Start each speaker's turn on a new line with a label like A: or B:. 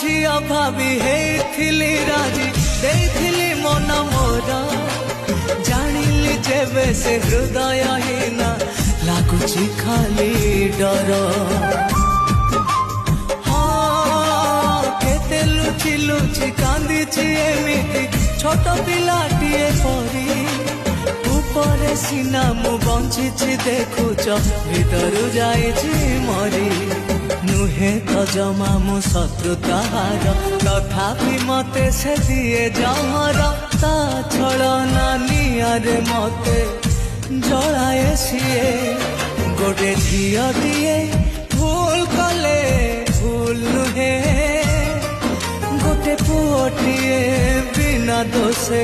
A: ଝିଅ ଭାବି ହେଇଥିଲି ରାଜି ଦେଇଥିଲି ମନ ମୋର ଜାଣିଲି ଯେବେ ସେ ହୃଦୟହୀନ ଲାଗୁଛି ଖାଲି ଡର କେତେ ଲୁଚି ଲୁଚି କାନ୍ଦିଛି ଏମିତି ଛୋଟ ପିଲାଟିଏ ପରି ଉପରେ ସିନା ମୁଁ ବଞ୍ଚିଛି ଦେଖୁଛ ଭିତରୁ ଯାଇଛି ମରି ନୁହେଁ ତ ଜମା ମୁଁ ଶତ୍ରୁ ତାହାର ତଥାପି ମତେ ସେ ଦିଏ ଜହର ତା ଛଳନା ନିଆଁରେ ମତେ ଜଳାଏ ସିଏ ଗୋଟେ ଝିଅ ଦିଏ ଭୁଲ କଲେ ଭୁଲ ନୁହେଁ ଗୋଟେ ପୁଅଟିଏ ବିନା ଦୋଷେ